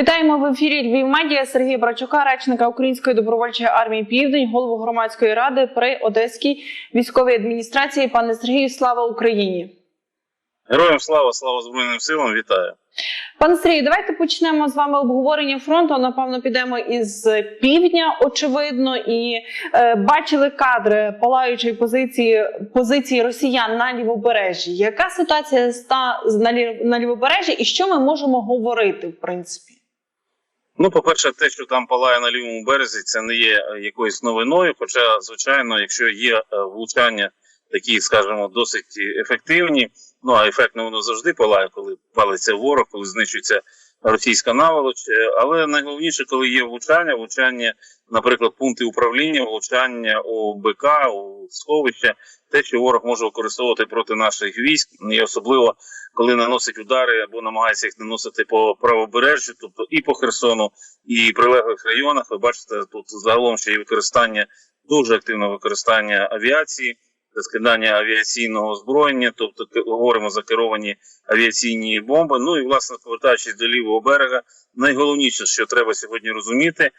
Вітаємо в ефірі Львів Медіа Сергія Брачука, речника Української добровольчої армії «Південь», голову громадської ради при Одеській військовій адміністрації. Пане Сергію, слава Україні! Героям слава, слава Збройним силам, вітаю! Пане Сергію, давайте почнемо з вами обговорення фронту. Напевно, підемо із півдня, очевидно, і бачили кадри палаючої позиції росіян на Лівобережжі. Яка ситуація на Лівобережжі і що ми можемо говорити, в принципі? Ну, по-перше, те, що там палає на лівому березі, це не є якоюсь новиною, хоча, звичайно, якщо є влучання такі, скажімо, досить ефективні, ну, а ефектно воно завжди палає, коли палиться ворог, коли знищується російська наволоч, але найголовніше, коли є влучання, наприклад, пункти управління, влучання у БК, у сховища, те, що ворог може використовувати проти наших військ, і особливо, коли наносить удари або намагається їх наносити по правобережжю, тобто і по Херсону, і прилеглих районах. Ви бачите, тут загалом ще є використання, дуже активне використання авіації, скидання авіаційного озброєння, тобто говоримо за керовані авіаційні бомби. Ну і, власне, повертаючись до лівого берега, найголовніше, що треба сьогодні розуміти,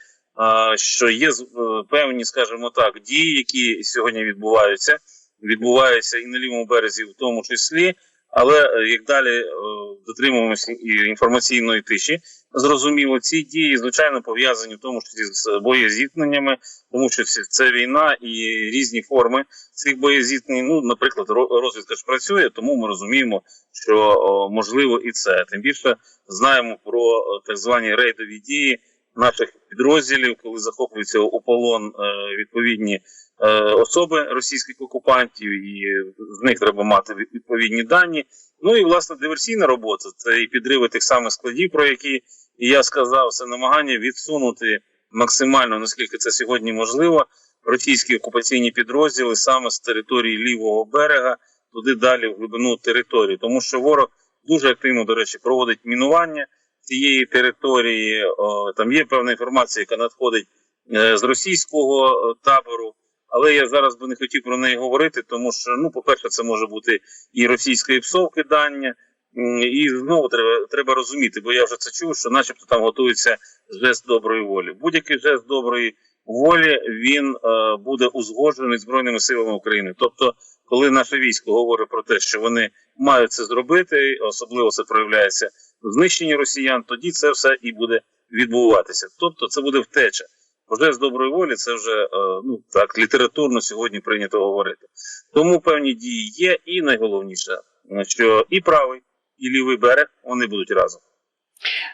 що є певні, скажімо так, дії, які сьогодні відбуваються і на лівому березі в тому числі, але як далі дотримуємося інформаційної тиші, зрозуміло, ці дії, звичайно, пов'язані в тому числі з боєзіткненнями, тому що це війна і різні форми цих боєзіткнень. Ну, наприклад, розвідка ж працює, тому ми розуміємо, що можливо і це. Тим більше знаємо про так звані рейдові дії наших підрозділів, коли захоплюються у полон відповідні особи російських окупантів, і з них треба мати відповідні дані. Ну і, власне, диверсійна робота – це і підриви тих самих складів, про які я сказав, це намагання відсунути максимально, наскільки це сьогодні можливо, російські окупаційні підрозділи саме з території лівого берега, туди далі в глибину території. Тому що ворог дуже активно, до речі, проводить мінування цієї території. Там є певна інформація, яка надходить з російського табору, але я зараз би не хотів про неї говорити, тому що, ну, по-перше, це може бути і російської ПСО кидання, і знову треба розуміти, бо я вже це чув, що начебто там готується жест доброї волі. Будь-який жест доброї волі, він буде узгоджений Збройними силами України. Тобто, коли наше військо говорить про те, що вони мають це зробити, особливо це проявляється в знищенні росіян, тоді це все і буде відбуватися. Тобто, це буде втеча. Жест доброї волі – це вже, ну так, літературно сьогодні прийнято говорити. Тому певні дії є, і найголовніше, що і правий, і лівий берег, вони будуть разом.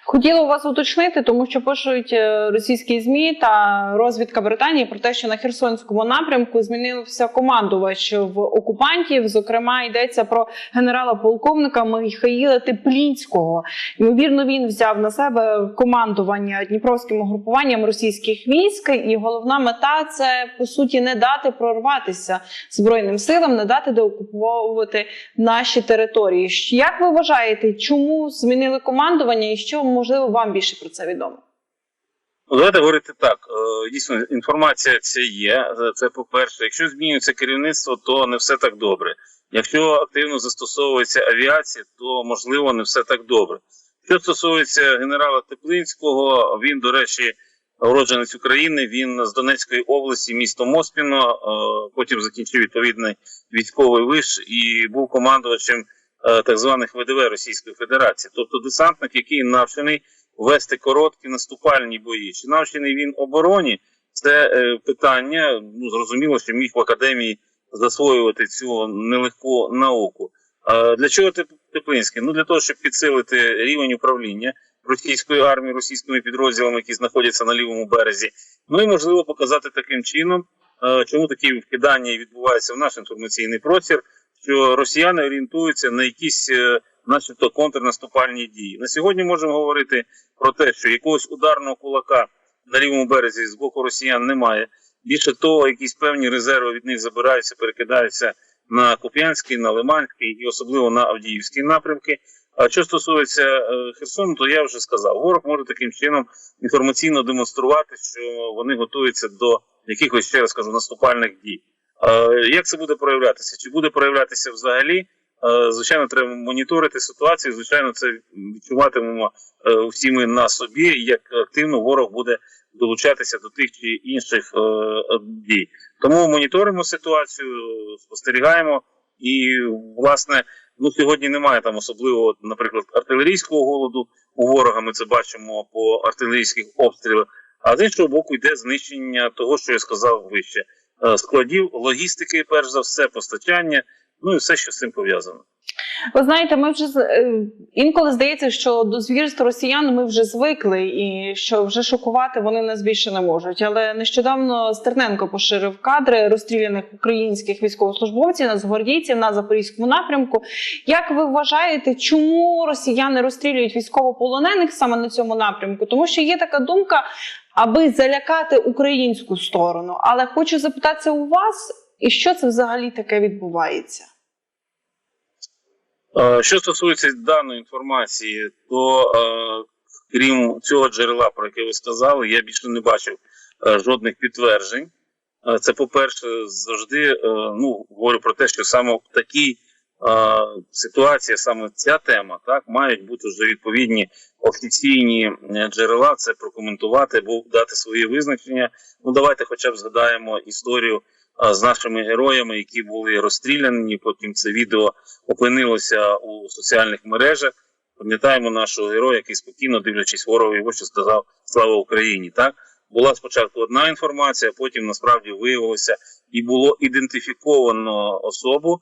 Хотіла у вас уточнити, тому що пишуть російські ЗМІ та розвідка Британії про те, що на Херсонському напрямку змінився командувач в окупантів. Зокрема, йдеться про генерала-полковника Михаїла Теплінського. Ймовірно, він взяв на себе командування Дніпровським угрупуванням російських військ. І головна мета – це, по суті, не дати прорватися Збройним силам, не дати деокуповувати наші території. Як ви вважаєте, чому змінили командування? І що, можливо, вам більше про це відомо? Давайте говорити так. Дійсно, інформація ця є. Це по-перше. Якщо змінюється керівництво, то не все так добре. Якщо активно застосовується авіація, то, можливо, не все так добре. Що стосується генерала Теплінського, він, до речі, уродженець України, він з Донецької області, місто Моспіно, потім закінчив відповідний військовий виш і був командувачем так званих ВДВ Російської Федерації. Тобто десантник, який навчений вести короткі наступальні бої. Чи навчений він обороні, це питання, ну, зрозуміло, що міг в академії засвоювати цю нелегку науку. Для чого Теплінський? Ну, для того, щоб підсилити рівень управління російської армії, російськими підрозділами, які знаходяться на лівому березі. Ну і, можливо, показати таким чином, чому такі вкидання відбуваються в наш інформаційний простір, що росіяни орієнтуються на якісь начебто контрнаступальні дії. На сьогодні можемо говорити про те, що якогось ударного кулака на лівому березі з боку росіян немає. Більше того, якісь певні резерви від них забираються, перекидаються на Куп'янський, на Лиманський і особливо на Авдіївський напрямки. А що стосується Херсону, то я вже сказав, ворог може таким чином інформаційно демонструвати, що вони готуються до якихось, ще раз кажу, наступальних дій. Як це буде проявлятися? Чи буде проявлятися взагалі Звичайно, треба моніторити ситуацію, звичайно, це відчуватимемо всі ми на собі, як активно ворог буде долучатися до тих чи інших дій. Тому моніторимо ситуацію, спостерігаємо і, власне, сьогодні немає там особливого, наприклад, артилерійського голоду у ворога, ми це бачимо по артилерійських обстрілах, а з іншого боку йде знищення того, що я сказав вище. Складів, логістики, перш за все, постачання, і все, що з цим пов'язано. Ви знаєте, ми вже інколи здається, що до звірств росіян ми вже звикли і що вже шокувати вони нас більше не можуть. Але нещодавно Стерненко поширив кадри розстріляних українських військовослужбовців, нацгвардійців на Запорізькому напрямку. Як ви вважаєте, чому росіяни розстрілюють військовополонених саме на цьому напрямку? Тому що є така думка, аби залякати українську сторону. Але хочу запитатися у вас, і що це взагалі таке відбувається? Що стосується даної інформації, то крім цього джерела, про яке ви сказали, я більше не бачив жодних підтверджень. Це, по-перше, завжди говорю про те, що саме в такій ситуації, саме ця тема, так, мають бути вже відповідні офіційні джерела, це прокоментувати або дати свої визначення. Давайте хоча б згадаємо історію з нашими героями, які були розстріляні, потім це відео опинилося у соціальних мережах. Пам'ятаємо нашого героя, який спокійно, дивлячись ворогові в очі, сказав «Слава Україні!». Так? Була спочатку одна інформація, потім насправді виявилося і було ідентифіковано особу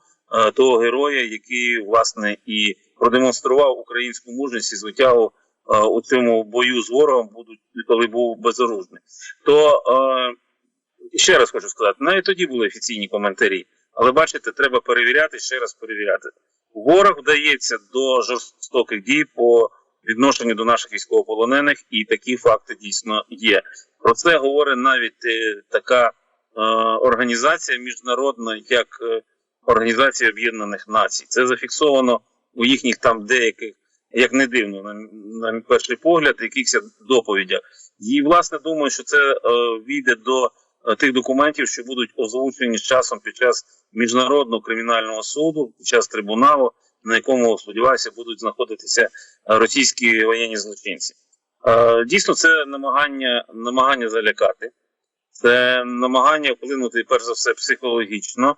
того героя, який, власне, і продемонстрував українську мужність і звитягу у цьому бою з ворогом, коли був безоружний. То ще раз хочу сказати, навіть тоді були офіційні коментарі, але бачите, треба перевіряти, ще раз перевіряти. Ворог вдається до жорстоких дій по відношенню до наших військовополонених, і такі факти дійсно є. Про це говорить навіть така організація міжнародна, як Організація Об'єднаних Націй. Це зафіксовано у їхніх там деяких, як не дивно, на перший погляд, якихось доповідях. І, власне, думаю, що це війде до тих документів, що будуть озвучені з часом під час Міжнародного кримінального суду, під час трибуналу, на якому, сподіваюся, будуть знаходитися російські воєнні злочинці. Дійсно, це намагання залякати, це намагання вплинути, перш за все, психологічно,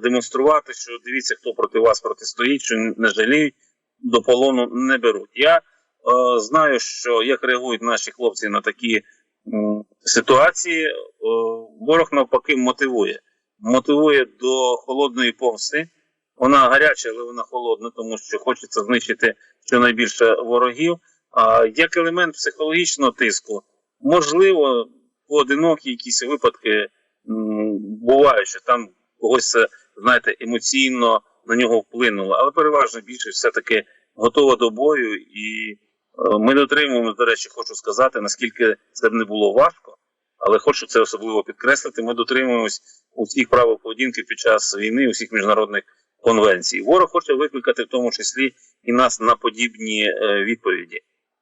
демонструвати, що дивіться, хто проти вас протистоїть, що не жаліють, до полону не беруть. Я знаю, що як реагують наші хлопці на такі ситуації, ворог навпаки мотивує до холодної помсти. Вона гаряча, але вона холодна, тому що хочеться знищити щонайбільше ворогів. А як елемент психологічного тиску, можливо, поодинокі якісь випадки бувають, що там когось це, знаєте, емоційно на нього вплинуло, але переважно більшість все-таки готова до бою, і ми дотримуємося, до речі, хочу сказати, наскільки це б не було важко, але хочу це особливо підкреслити, ми дотримуємось усіх правил поведінки під час війни, усіх міжнародних конвенцій. Ворог хоче викликати в тому числі і нас на подібні відповіді,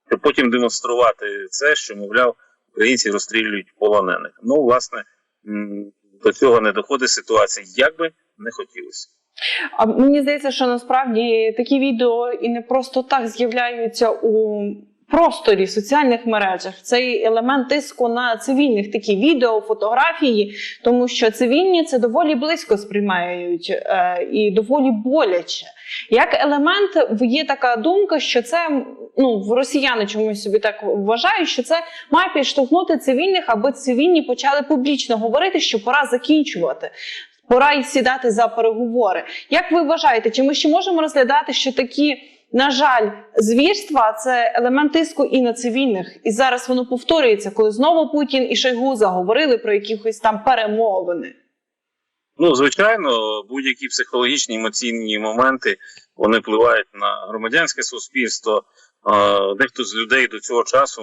щоб потім демонструвати це, що, мовляв, українці розстрілюють полонених. Власне, до цього не доходить ситуація, як би не хотілося. А мені здається, що насправді такі відео і не просто так з'являються у просторі соціальних мережах. Цей елемент тиску на цивільних, такі відео, фотографії, тому що цивільні це доволі близько сприймають і доволі боляче. Як елемент є така думка, що це, росіяни чомусь собі так вважають, що це має підштовхнути цивільних, аби цивільні почали публічно говорити, що пора закінчувати. Пора й сідати за переговори. Як ви вважаєте, чи ми ще можемо розглядати, що такі, на жаль, звірства – це елемент тиску і на цивільних? І зараз воно повторюється, коли знову Путін і Шойгу заговорили про якісь там перемовини. Звичайно, будь-які психологічні, емоційні моменти, вони впливають на громадянське суспільство. Дехто з людей до цього часу,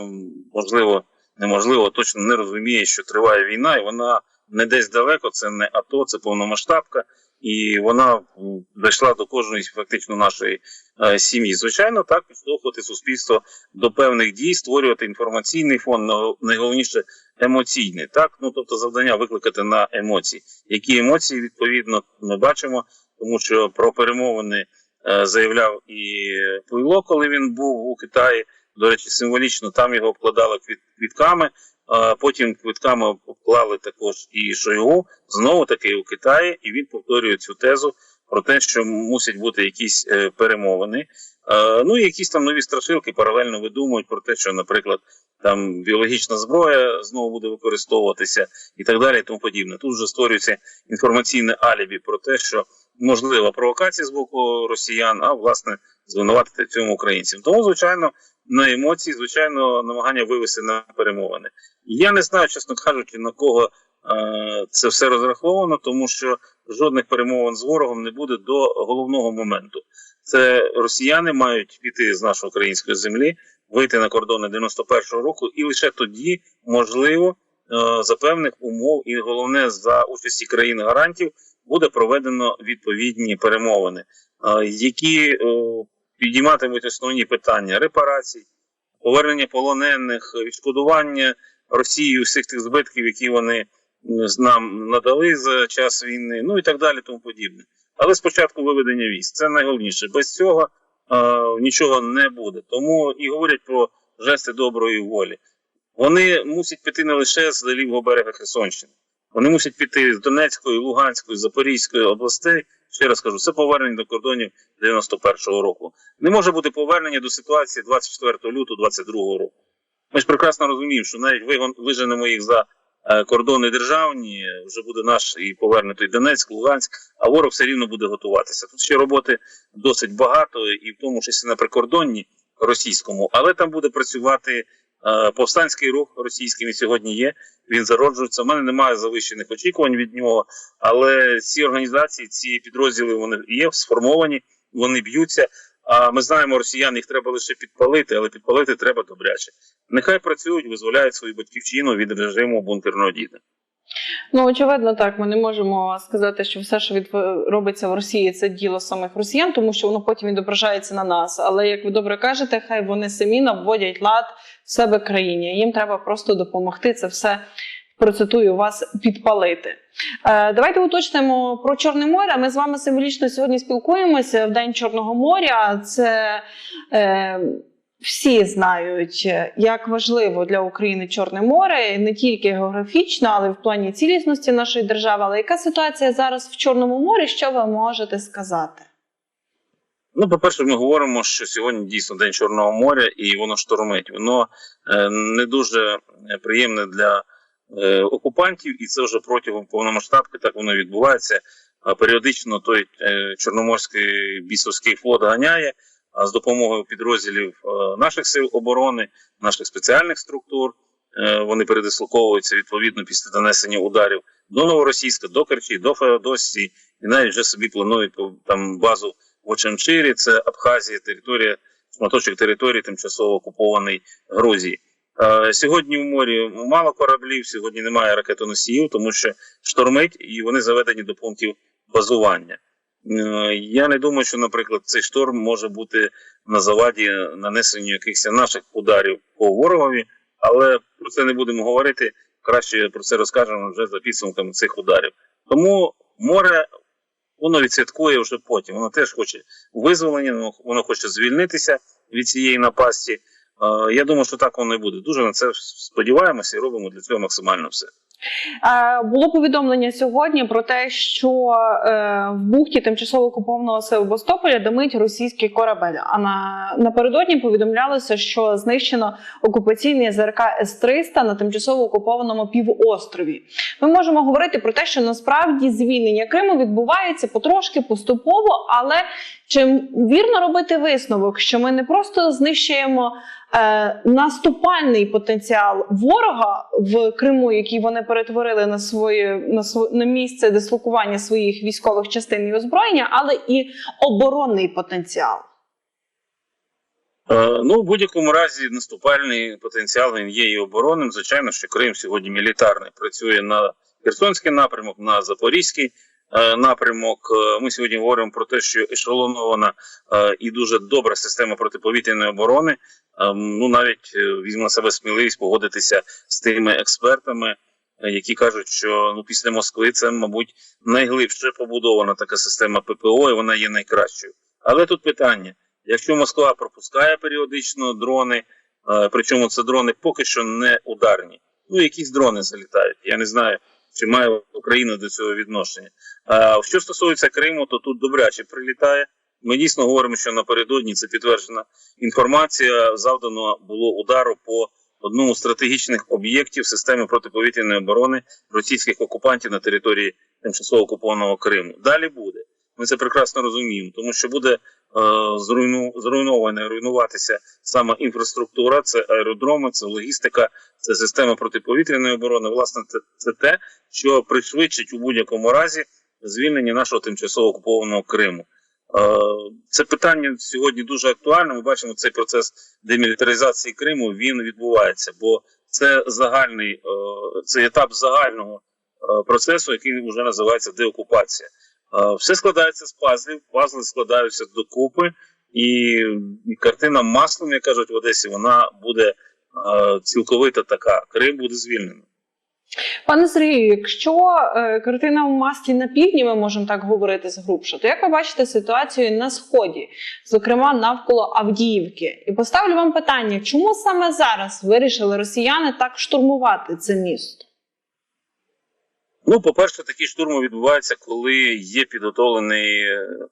неможливо, точно не розуміє, що триває війна, і вона не десь далеко, це не АТО, це повномасштабка, і вона дійшла до кожної фактично нашої сім'ї. Звичайно, так, підштовхувати суспільство до певних дій, створювати інформаційний фон, найголовніше емоційний. Так? Тобто завдання викликати на емоції. Які емоції, відповідно, ми бачимо, тому що про перемовини заявляв і Пуйло, коли він був у Китаї. До речі, символічно там його обкладали квітками, потім квітками обклали також і Шойгу, знову таки у Китаї, і він повторює цю тезу про те, що мусять бути якісь перемовини. Ну і якісь там нові страшилки паралельно видумують про те, що, наприклад, там біологічна зброя знову буде використовуватися і так далі і тому подібне. Тут вже створюється інформаційне алібі про те, що можлива провокація з боку росіян, а власне звинуватити цьому українцям. Тому, звичайно, на емоції, звичайно, намагання вивести на перемовини. Я не знаю, чесно кажучи, на кого це все розраховано, тому що жодних перемовин з ворогом не буде до головного моменту. Це росіяни мають піти з нашої української землі, вийти на кордони 91-го року, і лише тоді, можливо, за певних умов, і головне, за участі країн-гарантів, буде проведено відповідні перемовини, які підійматимуть основні питання: репарацій, повернення полонених, відшкодування Росії усіх тих збитків, які вони нам надали за час війни, ну і так далі, тому подібне. Але спочатку виведення військ. Це найголовніше. Без цього нічого не буде. Тому і говорять про жести доброї волі. Вони мусять піти не лише з лівого берега Херсонщини. Вони мусять піти з Донецької, Луганської, Запорізької областей. Ще раз кажу, це повернення до кордонів 91-го року. Не може бути повернення до ситуації 24 лютого 22-го року. Ми ж прекрасно розуміємо, що навіть виженемо їх за кордони державні, вже буде наш і повернутий Донецьк, Луганськ, а ворог все рівно буде готуватися. Тут ще роботи досить багато, і в тому числі на прикордонні російському, але там буде працювати повстанський рух російський, він сьогодні є, він зароджується. У мене немає завищених очікувань від нього, але ці організації, ці підрозділи, вони є сформовані, вони б'ються. А ми знаємо, росіян, їх треба лише підпалити, але підпалити треба добряче. Нехай працюють, визволяють свою батьківщину від режиму бункерного діда. Ну, очевидно, так. Ми не можемо сказати, що все, що робиться в Росії, це діло самих росіян, тому що воно потім відображається на нас. Але, як ви добре кажете, хай вони самі наводять лад в себе країні. Їм треба просто допомогти це все, процитую вас, підпалити. Давайте уточнимо про Чорне море. Ми з вами символічно сьогодні спілкуємося в День Чорного моря. Це всі знають, як важливо для України Чорне море, не тільки географічно, але й в плані цілісності нашої держави. Але яка ситуація зараз в Чорному морі, що ви можете сказати? Ну, по-перше, ми говоримо, що сьогодні дійсно День Чорного моря, і воно штормить. Воно не дуже приємне для окупантів, і це вже протягом повномасштабки так воно відбувається. Періодично той Чорноморський бісовський флот ганяє, з допомогою підрозділів наших сил оборони, наших спеціальних структур. Вони передислоковуються відповідно після донесення ударів до Новоросійська, до Керчі, до Феодосії, і навіть вже собі планують там базу в Очамчирі, це Абхазія, територія, шматочок території тимчасово окупований Грузії. Сьогодні в морі мало кораблів, сьогодні немає ракетоносіїв, тому що штормить і вони заведені до пунктів базування. Я не думаю, що, наприклад, цей шторм може бути на заваді нанесенню якихось наших ударів по ворогові, але про це не будемо говорити, краще про це розкажемо вже за підсумками цих ударів. Тому море, воно відсвяткує вже потім, воно теж хоче визволення, воно хоче звільнитися від цієї напасті. Я думаю, що так воно і буде. Дуже на це сподіваємося і робимо для цього максимально все. Було повідомлення сьогодні про те, що в бухті тимчасово окупованого Севастополя димить російський корабель. А напередодні повідомлялося, що знищено окупаційний ЗРК С-300 на тимчасово окупованому півострові. Ми можемо говорити про те, що насправді звільнення Криму відбувається потрошки, поступово, але чи вірно робити висновок, що ми не просто знищуємо наступальний потенціал ворога в Криму, який вони перетворили на місце дислокування своїх військових частин і озброєння, але і оборонний потенціал? Ну, в будь-якому разі наступальний потенціал він є і оборонним. Звичайно, що Крим сьогодні мілітарний. Працює на Херсонський напрямок, на Запорізький напрямок. Ми сьогодні говоримо про те, що ешелонована і дуже добра система протиповітряної оборони. Ну, навіть візьму на себе сміливість погодитися з тими експертами, які кажуть, що після Москви це, мабуть, найглибше побудована така система ППО, і вона є найкращою. Але тут питання, якщо Москва пропускає періодично дрони, причому це дрони поки що не ударні, якісь дрони залітають, я не знаю, чи має Україна до цього відношення. Що стосується Криму, то тут добряче прилітає. Ми дійсно говоримо, що напередодні, це підтверджена інформація, завдано було удару по одному з стратегічних об'єктів системи протиповітряної оборони російських окупантів на території тимчасово окупованого Криму. Далі буде. Ми це прекрасно розуміємо, тому що буде руйнуватися сама інфраструктура, це аеродроми, це логістика, це система протиповітряної оборони. Власне, це те, що пришвидшить у будь-якому разі звільнення нашого тимчасово окупованого Криму. Це питання сьогодні дуже актуальне. Ми бачимо, цей процес демілітаризації Криму, він відбувається, бо це це етап загального процесу, який вже називається деокупація. Все складається з пазлів, пазли складаються докупи, і картина маслом, як кажуть в Одесі, вона буде цілковито така. Крим буде звільнено. Пане Сергію, якщо картина в маслі на півдні, ми можемо так говорити згрубше, то як ви бачите ситуацію на Сході, зокрема навколо Авдіївки? І поставлю вам питання, чому саме зараз вирішили росіяни так штурмувати це місто? По-перше, такі штурми відбуваються, коли є підготовлений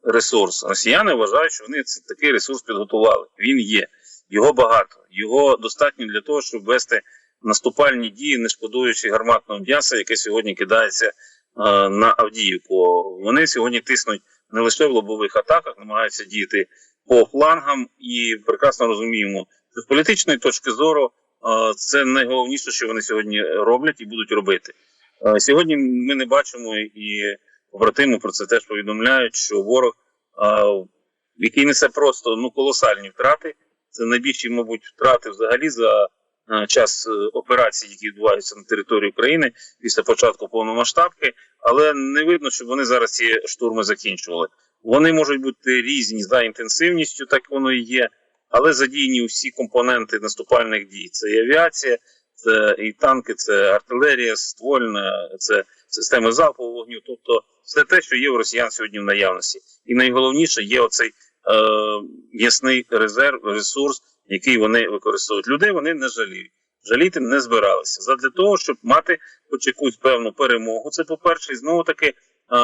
ресурс. Росіяни вважають, що вони такий ресурс підготували. Він є. Його багато. Його достатньо для того, щоб вести наступальні дії, не шкодуючи гарматного м'яса, яке сьогодні кидається на Авдіївку. Вони сьогодні тиснуть не лише в лобових атаках, намагаються діяти по флангам, і прекрасно розуміємо, що з політичної точки зору це найголовніше, що вони сьогодні роблять і будуть робити. Сьогодні ми не бачимо, і побратими про це теж повідомляють, що ворог, який несе просто колосальні втрати, це найбільші, мабуть, втрати взагалі за час операцій, які відбуваються на території України після початку повномасштабки, але не видно, щоб вони зараз ці штурми закінчували. Вони можуть бути різні за інтенсивністю, так воно і є, але задіяні усі компоненти наступальних дій. Це і авіація, це і танки, це артилерія, ствольна, це системи залпового вогню, тобто все те, що є у росіян сьогодні в наявності. І найголовніше є оцей ясний резерв, ресурс, який вони використовують. Людей вони не жаліють. Жаліти не збиралися. Задля того, щоб мати хоч якусь певну перемогу, це по-перше, і знову-таки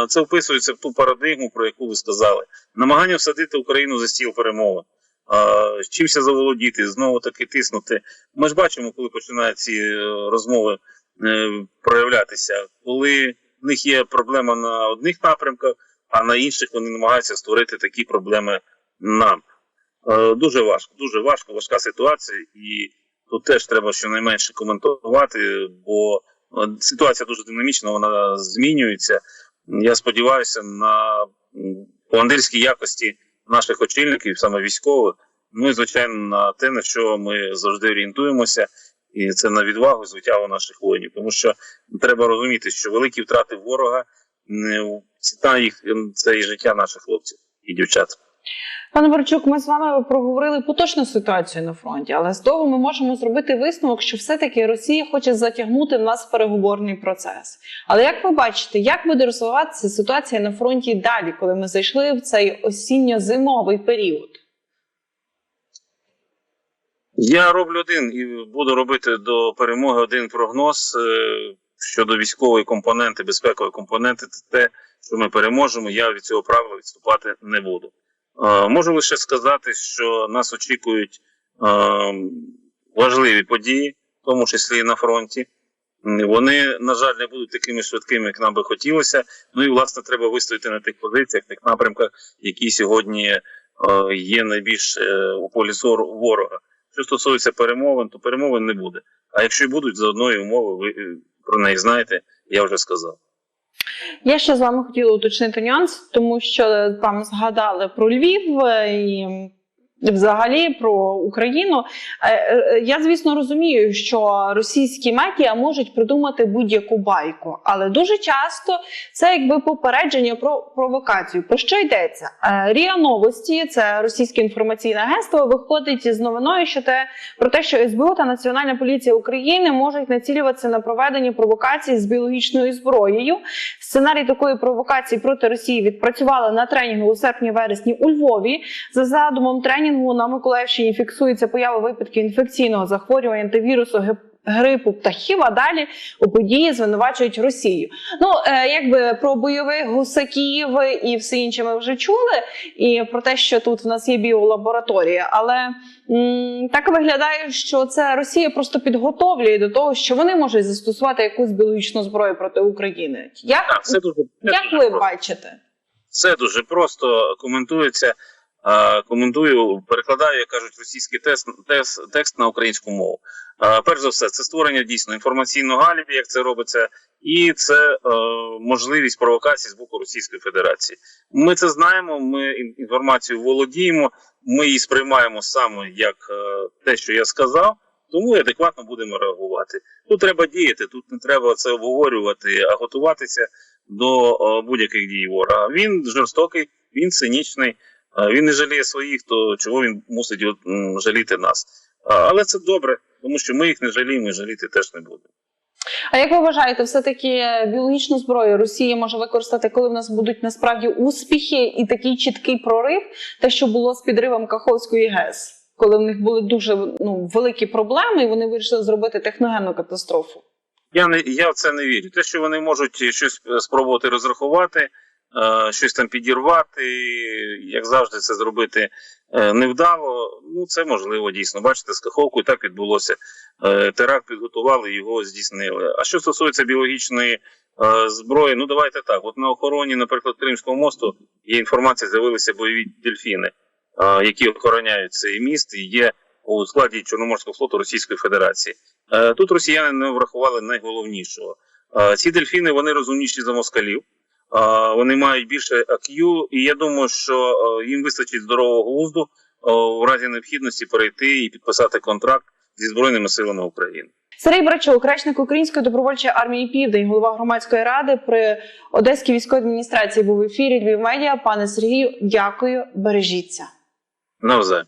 це вписується в ту парадигму, про яку ви сказали. Намагання всадити Україну за стіл перемови. Чимся заволодіти, знову-таки тиснути. Ми ж бачимо, коли починають ці розмови проявлятися, коли в них є проблема на одних напрямках, а на інших вони намагаються створити такі проблеми нам. Дуже важко, важка ситуація, і тут теж треба щонайменше коментувати, бо ситуація дуже динамічна, вона змінюється. Я сподіваюся на командирські якості наших очільників, саме військових, і, звичайно, на те, на що ми завжди орієнтуємося, і це на відвагу і звитягу наших воїнів. Тому що треба розуміти, що великі втрати ворога, ціна їх – це і життя наших хлопців і дівчат. Пане Борчук, ми з вами проговорили поточну ситуацію на фронті, але з того ми можемо зробити висновок, що все-таки Росія хоче затягнути нас в переговорний процес. Але як ви бачите, як буде розвиватися ситуація на фронті далі, коли ми зайшли в цей осінньо-зимовий період? Я роблю і буду робити до перемоги один прогноз щодо військової компоненти, безпекової компоненти. Це те, що ми переможемо, я від цього правила відступати не буду. Можу лише сказати, що нас очікують важливі події, в тому числі і на фронті. Вони, на жаль, не будуть такими швидкими, як нам би хотілося. І, власне, треба вистояти на тих позиціях, тих напрямках, які сьогодні є найбільш у полі зору ворога. Що стосується перемовин, то перемовин не буде. А якщо й будуть, за одної умови, ви про неї знаєте, я вже сказав. Я ще з вами хотіла уточнити нюанс, тому що там згадали про Львів, і взагалі про Україну. Я, звісно, розумію, що російські медіа можуть придумати будь-яку байку, але дуже часто це якби попередження про провокацію. Про що йдеться? РІА Новості, це російське інформаційне агентство, виходить з новиною про те, що СБУ та Національна поліція України можуть націлюватися на проведення провокацій з біологічною зброєю. Сценарій такої провокації проти Росії відпрацювали на тренінгу у серпні-вересні у Львові. За задумом тренінгу на Миколаївщині фіксується поява випадків інфекційного захворювання та вірусу грипу птахів, а далі у події звинувачують Росію. Якби про бойових гусаків і все інше ми вже чули, і про те, що тут в нас є біолабораторія, але так виглядає, що це Росія просто підготовлює до того, що вони можуть застосувати якусь біологічну зброю проти України. Як ви бачите? Це дуже просто коментується. Коментую, перекладаю, як кажуть, російський текст на українську мову. Перш за все, це створення дійсно інформаційного алібі, як це робиться, і це можливість провокації з боку Російської Федерації. Ми це знаємо, ми інформацію володіємо, ми її сприймаємо саме як те, що я сказав, тому і адекватно будемо реагувати. Тут треба діяти, тут не треба це обговорювати, а готуватися до будь-яких дій ворога. Він жорстокий, він цинічний. Він не жаліє своїх, то чого він мусить жаліти нас. Але це добре, тому що ми їх не жаліємо і жаліти теж не будемо. А як ви вважаєте, все-таки біологічну зброю Росія може використати, коли в нас будуть насправді успіхи і такий чіткий прорив, те, що було з підривом Каховської ГЕС, коли в них були дуже великі проблеми і вони вирішили зробити техногенну катастрофу? Я в це не вірю. Те, що вони можуть щось спробувати розрахувати, щось там підірвати, як завжди це зробити невдало, це можливо дійсно. Бачите, з Каховкою так відбулося. Теракт підготували, його здійснили. А що стосується біологічної зброї, давайте так. От на охороні, наприклад, Кримського мосту є інформація, з'явилися бойові дельфіни, які охороняють цей міст і є у складі Чорноморського флоту Російської Федерації. Тут росіяни не врахували найголовнішого. Ці дельфіни, вони розумніші за москалів. Вони мають більше IQ, і я думаю, що їм вистачить здорового глузду в разі необхідності перейти і підписати контракт зі Збройними силами України. Сергій Брачук, речник Української добровольчої армії «Південь», голова громадської ради при Одеській військовій адміністрації був в ефірі Львів Медіа. Пане Сергію, дякую, бережіться. Навзаєм.